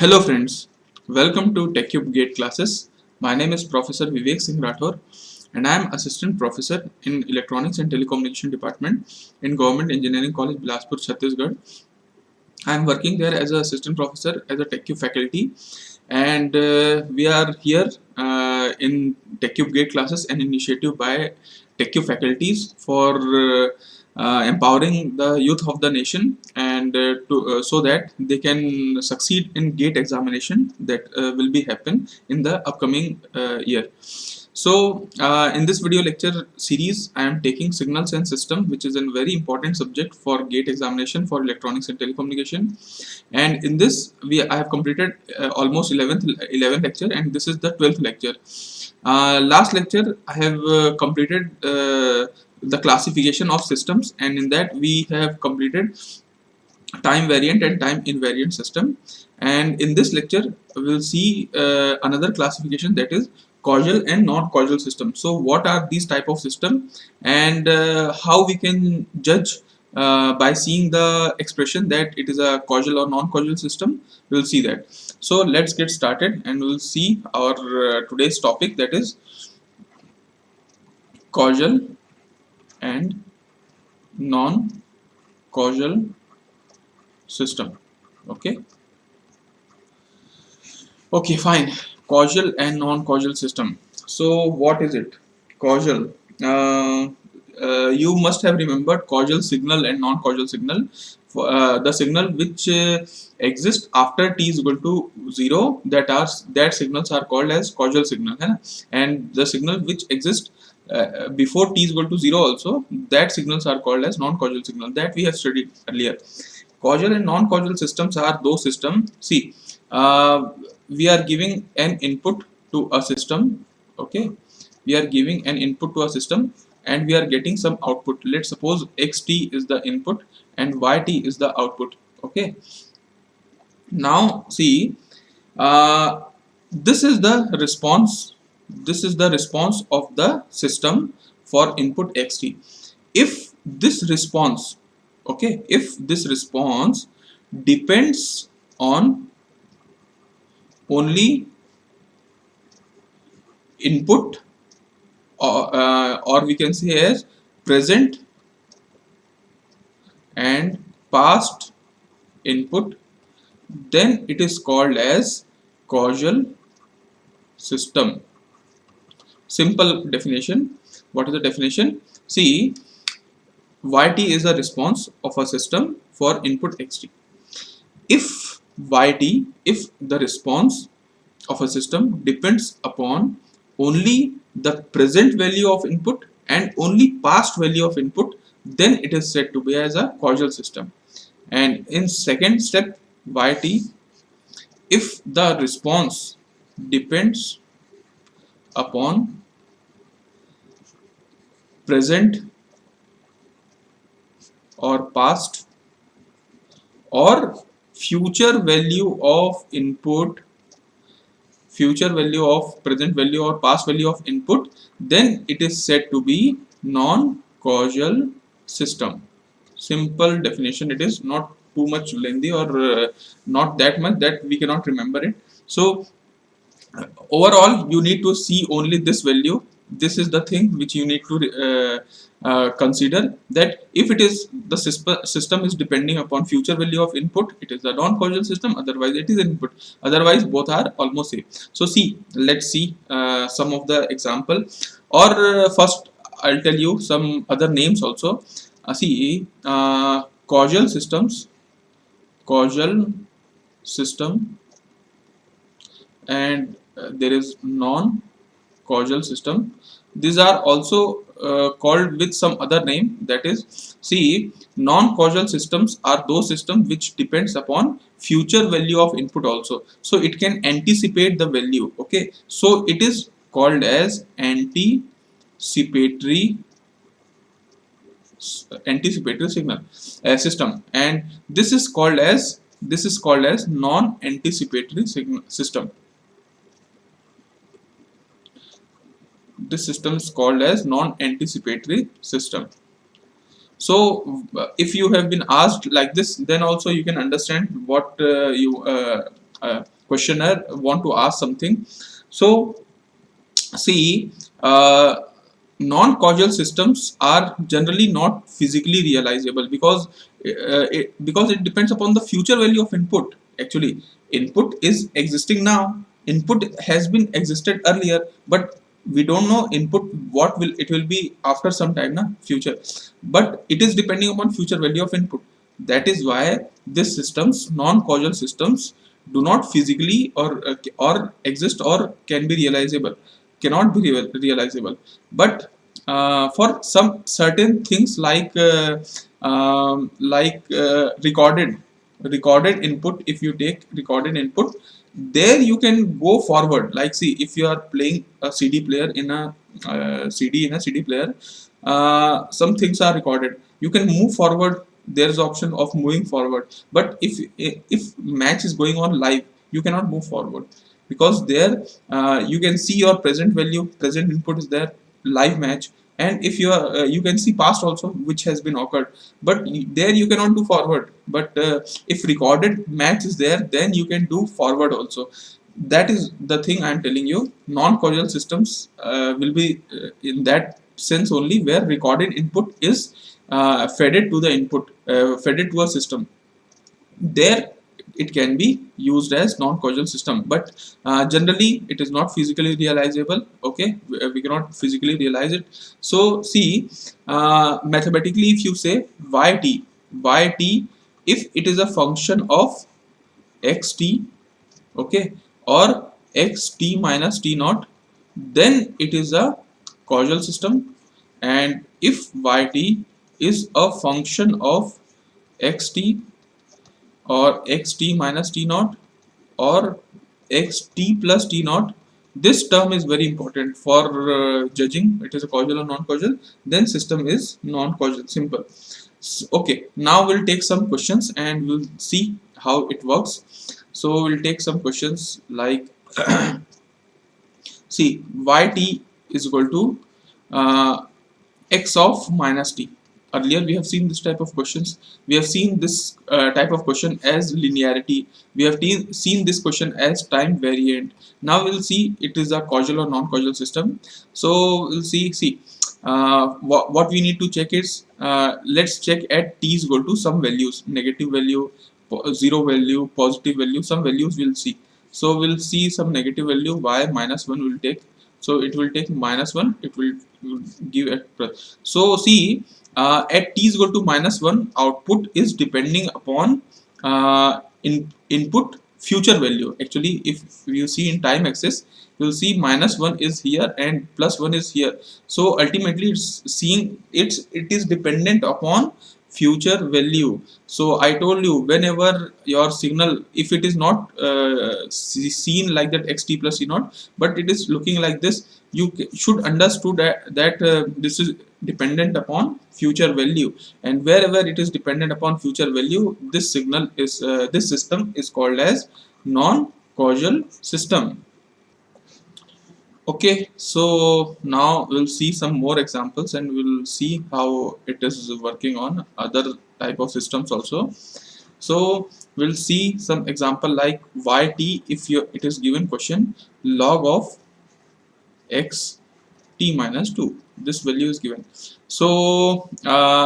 Hello friends, welcome to TechCube Gate classes. My name is Professor Vivek Singh Rathore and I am Assistant Professor in Electronics and Telecommunication Department in Government Engineering College, Bilaspur, Chhattisgarh. I am working there as an Assistant Professor as a TechCube faculty, and we are here in TechCube Gate classes, an initiative by TechCube faculties for empowering the youth of the nation and so that they can succeed in GATE examination that will be happen in the upcoming year. So in this video lecture series, I am taking signals and system, which is a very important subject for GATE examination for electronics and telecommunication. And in this, I have completed almost 11th lecture, and this is the 12th lecture. Last lecture, I have completed the classification of systems, and in that we have completed time variant and time invariant system. And in this lecture we will see another classification, that is causal and non-causal system. So what are these type of system, and how we can judge by seeing the expression that it is a causal or non-causal system. We will see that. So let's get started and we will see our today's topic, that is causal and non-causal system. Okay, fine. Causal and non-causal system. So what is it? Causal. You must have remembered causal signal and non-causal signal. The signal which exists after t is equal to 0, that signals are called as causal signal, है ना? And the signal which exists before t is equal to 0 also, that signals are called as non-causal signal, that we have studied earlier. Causal and non-causal systems are those systems. See, we are giving an input to a system. Okay, we are giving an input to a system and we are getting some output. Let's suppose xt is the input and yt is the output. Okay, now see, this is the response. This is the response of the system for input xt. If this response, okay, if this response depends on only input, or we can say as present and past input, then it is called as causal system. Simple definition. What is the definition? See, yt is a response of a system for input xt. If the response of a system depends upon only the present value of input and only past value of input, then it is said to be as a causal system. And in second step, yt, if the response depends upon present or past or future value of input, future value of present value or past value of input, then it is said to be non-causal system. Simple definition. It is not too much lengthy or not that much that we cannot remember it. So overall you need to see only this value. This is the thing which you need to consider, that if it is the system is depending upon future value of input, it is a non-causal system, otherwise it is input, otherwise both are almost same. So see, let's see some of the example, or first I'll tell you some other names also. See, causal systems, causal system, and there is non-causal system. These are also called with some other name, that is, see, non-causal systems are those systems which depends upon future value of input also, so it can anticipate the value. Okay, so it is called as anticipatory signal system, and this is called as non-anticipatory system. This system is called as non-anticipatory system. So if you have been asked like this, then also you can understand what questionnaire want to ask something. So see, non-causal systems are generally not physically realizable because it depends upon the future value of input. Actually, input is existing now. Input has been existed earlier, but we don't know input what will it will be after some time, na future. But it is depending upon future value of input. That is why these systems, non-causal systems, do not physically or exist or can be realizable, cannot be realizable. But for some certain things like recorded input, if you take recorded input, there you can go forward. Like, see, if you are playing a CD player in a CD player, some things are recorded, you can move forward. There's option of moving forward. But if match is going on live, you cannot move forward, because there you can see your present value, present input is there, live match. And if you are you can see past also, which has been occurred, but there you cannot do forward. But if recorded match is there, then you can do forward also. That is the thing I am telling you. Non-causal systems will be in that sense only, where recorded input is fed to the input, fed to a system. There it can be used as non-causal system, but generally it is not physically realizable. Okay, we cannot physically realize it. So see, mathematically, if you say yt, if it is a function of xt, okay, or xt minus t naught, then it is a causal system. And if yt is a function of xt or xt minus t naught or xt plus t naught, this term is very important for judging it is a causal or non-causal. Then system is non-causal, simple. Okay, now we'll take some questions and we'll see how it works. So we'll take some questions like see, yt is equal to uh, x of minus t. Earlier we have seen this type of questions. We have seen this type of question as linearity. We have seen this question as time variant. Now we'll see it is a causal or non-causal system. So we'll see what we need to check is, let's check at t is equal to some values, negative value, zero value, positive value, some values we'll see. So we'll see some negative value, y minus 1 will take. So it will take minus 1, it will give at so see, at t is equal to minus 1, output is depending upon input future value. Actually, if you see in time axis, you will see minus 1 is here and plus 1 is here. So ultimately it's seeing it is dependent upon future value. So I told you, whenever your signal, if it is not seen like that xt plus c naught, but it is looking like this, you should understood that this is dependent upon future value. And wherever it is dependent upon future value, this signal is this system is called as non-causal system. Okay, so now we'll see some more examples and we'll see how it is working on other type of systems also. So we'll see some example like yt, if it is given question log of x t minus 2, this value is given. So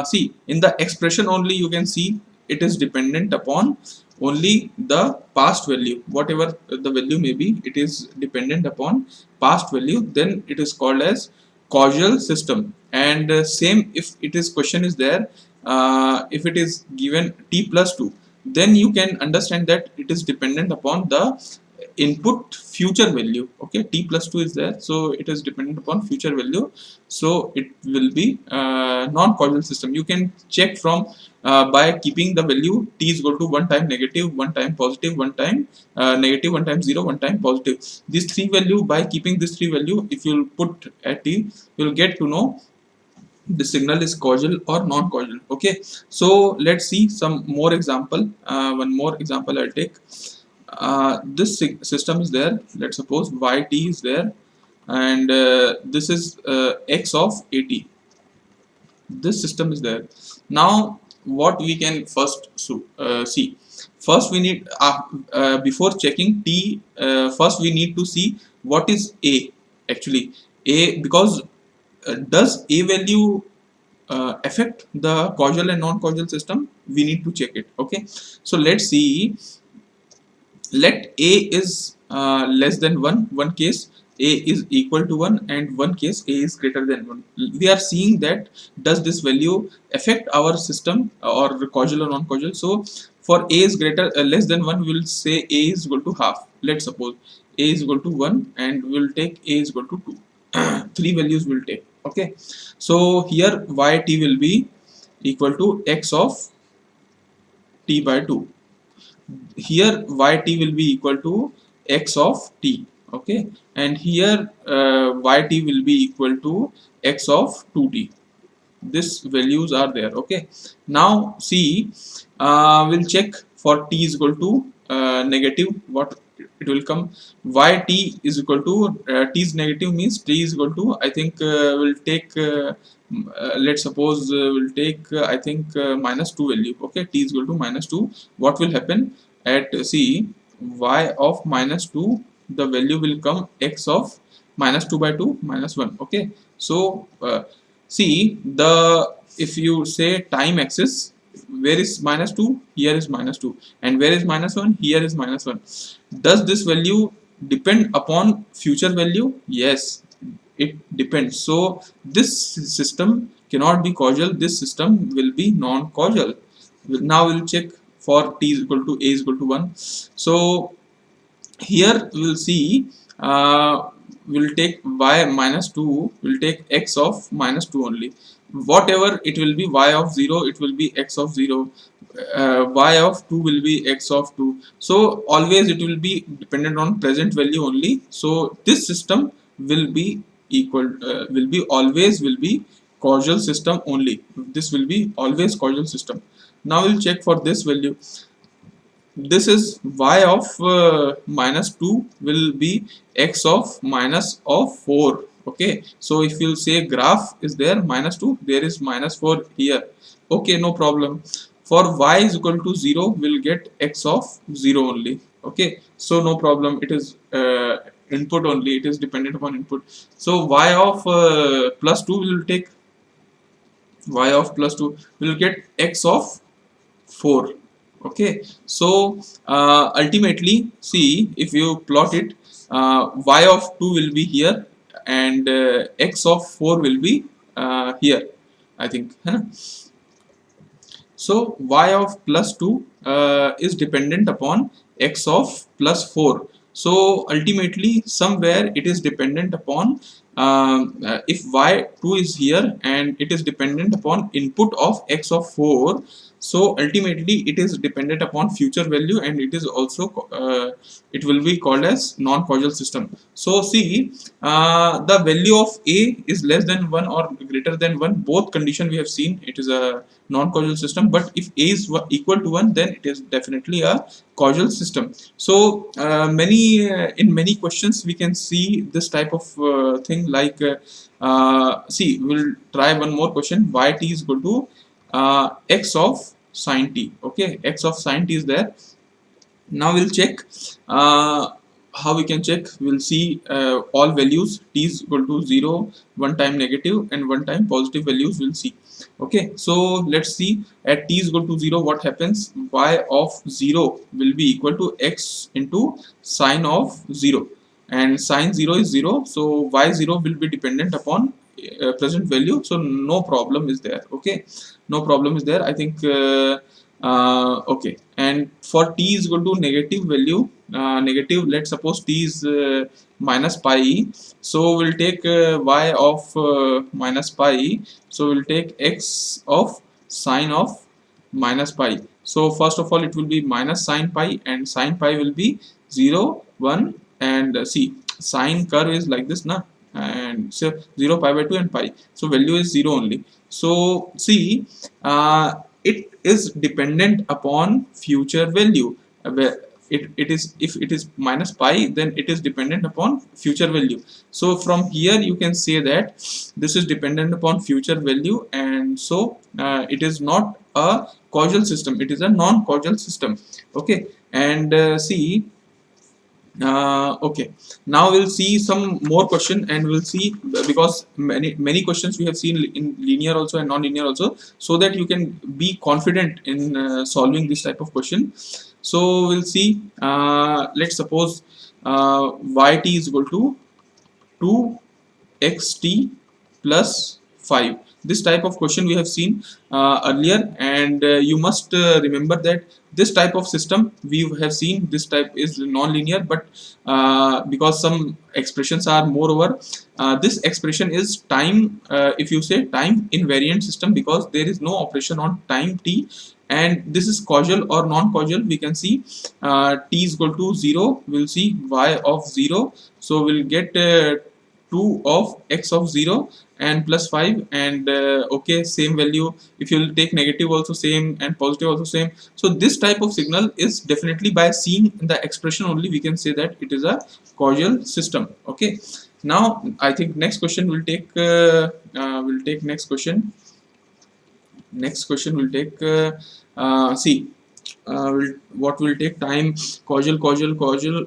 see, in the expression only you can see it is dependent upon only the past value, whatever the value may be, it is dependent upon past value. Then it is called as causal system. And same, if it is question is there, if it is given t plus 2, then you can understand that it is dependent upon the input future value. Okay, t plus 2 is there, so it is dependent upon future value, so it will be non-causal system. You can check from by keeping the value t is equal to 1 time negative, 1 time positive, 1 time negative, 1 time 0, 1 time positive. These three value, by keeping this three value, if you will put at t, you will get to know the signal is causal or non-causal. Okay, so let's see some more example. One more example I'll take. This system is there. Let's suppose yt is there, and this is x of at. This system is there. Now what we can first see. First we need before checking t, first we need to see what is a actually. A, because does a value affect the causal and non-causal system, we need to check it. Okay, so let's see. Let a is less than 1, one case a is equal to 1, and one case a is greater than 1. We are seeing that does this value affect our system or causal or non-causal. So for a is greater less than 1, we will say a is equal to half. Let's suppose a is equal to 1, and we will take a is equal to 2. Three values will take. Okay, so here yt will be equal to x of t by 2. Here yt will be equal to x of t. Okay, and here yt will be equal to x of 2t. This values are there. Okay, now see, we'll check for t is equal to negative, what it will come. Yt is equal to t is negative means t is equal to, I think we'll take let's suppose we'll take I think -2 value. Okay, t is equal to -2. What will happen at see y of -2, the value will come x of -2 by 2 -1. Okay, so see, the if you say time axis, where is -2, here is -2, and where is -1, here is -1. Does this value depend upon future value? Yes, it depends. So this system cannot be causal, this system will be non-causal. Now we'll check for t is equal to a is equal to 1. So here we'll see, we'll take y -2, we'll take x of -2 only. Whatever it will be, y of 0, it will be x of 0. Y of 2 will be x of 2. So always it will be dependent on present value only. So this system will be equal, will be always will be causal system only. This will be always causal system. Now we'll check for this value. This is y of -2 will be x of minus of 4. Okay, so if you say graph is there -2, there is -4 here. Okay, no problem. For y is equal to 0, we'll get x of 0 only. Okay, so no problem, it is input only, it is dependent upon input. So y of +2 will take, y of +2 will get x of 4. Okay, so ultimately see, if you plot it, y of 2 will be here, and x of 4 will be here, I think. So y of +2 is dependent upon x of +4. So ultimately somewhere it is dependent upon, if y2 is here and it is dependent upon input of x of 4, so ultimately it is dependent upon future value, and it is also it will be called as non-causal system. So see, the value of a is less than 1 or greater than 1, both condition we have seen, it is a non-causal system. But if a is equal to 1, then it is definitely a causal system. So in many questions we can see this type of thing, like see, we'll try one more question. Yt is equal to x of sin t. Okay, x of sin t is there. Now we'll check how we can check. We'll see all values t is equal to 0, one time negative, and one time positive values we'll see. Okay, so let's see, at t is equal to 0, what happens. Y of 0 will be equal to x into sine of 0, and sine 0 is 0, so y0 will be dependent upon present value, so no problem is there. Okay, no problem is there, I think. Okay, and for t is equal to negative value, negative, let's suppose t is minus pi, so we'll take y of minus pi, so we'll take x of sine of minus pi. So first of all it will be minus sine pi, and sine pi will be 0, 1, and see, sine curve is like this, na, and so 0, pi by 2, and pi, so value is 0 only. So see, it is dependent upon future value. it is, if it is minus pi, then it is dependent upon future value. So from here you can say that this is dependent upon future value, and so it is not a causal system, it is a non-causal system. Okay, and see, okay, now we'll see some more question, and we'll see, because many questions we have seen in linear also and non-linear also, so that you can be confident in solving this type of question. So we'll see, let's suppose yt is equal to 2xt plus 5. This type of question we have seen earlier, and you must remember that this type of system we have seen, this type is non-linear, but because some expressions are moreover, this expression is time, if you say time invariant system, because there is no operation on time t, and this is causal or non-causal. We can see t is equal to 0, we'll see y of 0, so we'll get 2 of x of 0 and plus 5, and okay, same value. If you will take negative also same, and positive also same. So this type of signal is definitely, by seeing the expression only, we can say that it is a causal system. Okay, now I think next question will take next question will take see, what will take time, causal,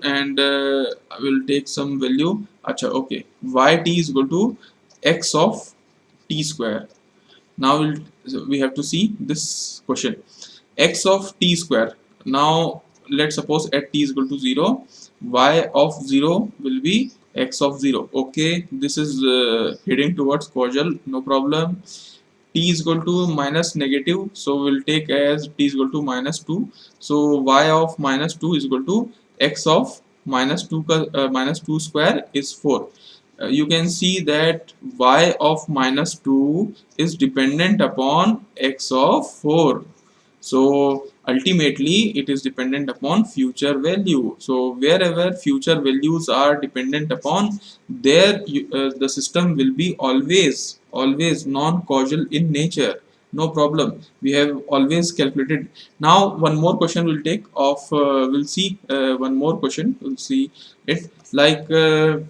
and will take some value. Acha, okay, yt is equal to x of t square. Now we have to see this question, x of t square. Now let's suppose at t is equal to 0, y of 0 will be x of 0. Okay, this is heading towards causal, no problem. T is equal to minus negative, so we'll take as t is equal to minus 2. So y of minus 2 is equal to x of minus 2 minus 2 square is 4. You can see that y of minus 2 is dependent upon x of 4. So ultimately it is dependent upon future value. So wherever future values are dependent upon, there the system will be always non-causal in nature. No problem, we have always calculated. Now one more question will take of we'll see one more question, we'll see it like yt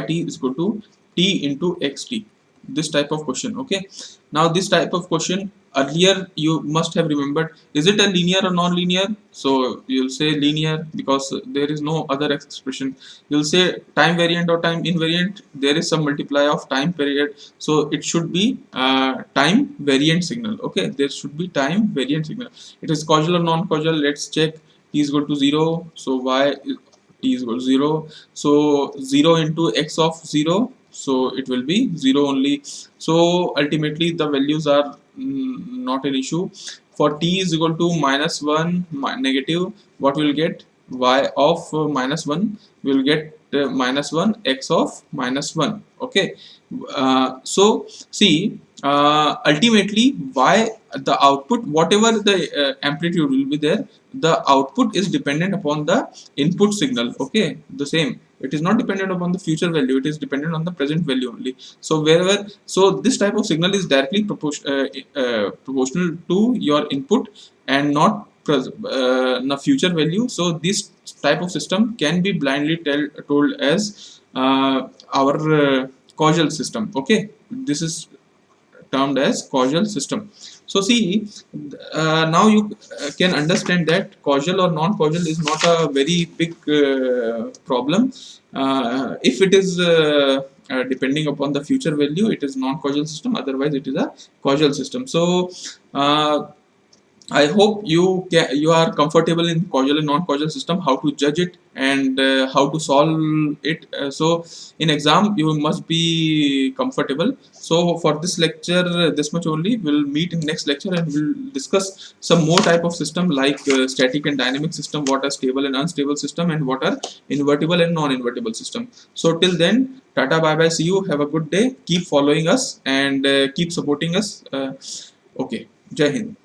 is equal to t into xt, this type of question. Okay, now this type of question, earlier you must have remembered, is it a linear or non-linear? So you'll say linear because there is no other expression. You'll say time variant or time invariant, there is some multiply of time period, so it should be time variant signal. Okay, there should be time variant signal. It is causal or non-causal, let's check. T is equal to 0, so t is equal to 0, so 0 into x of 0, so it will be 0 only. So ultimately the values are not an issue. For t is equal to minus 1 negative, what we will get, y of minus 1, we will get minus 1 x of minus 1. Okay, so see, ultimately y, the output, whatever the amplitude will be there, the output is dependent upon the input signal. Okay, the same, it is not dependent upon the future value, it is dependent on the present value only. So wherever, so this type of signal is directly proportional to your input and not the future value. So this type of system can be blindly told as our causal system. Okay, this is termed as causal system. So see, now you can understand that causal or non-causal is not a very big problem. If it is depending upon the future value, it is non-causal system, otherwise it is a causal system. So I hope you are comfortable in causal and non-causal system, how to judge it and how to solve it. So in exam you must be comfortable. So for this lecture, this much only. We'll meet in next lecture and we'll discuss some more type of system like static and dynamic system, what are stable and unstable system, and what are invertible and non-invertible system. So till then, tata, bye bye, see you, have a good day, keep following us and keep supporting us. Okay, Jai Hind.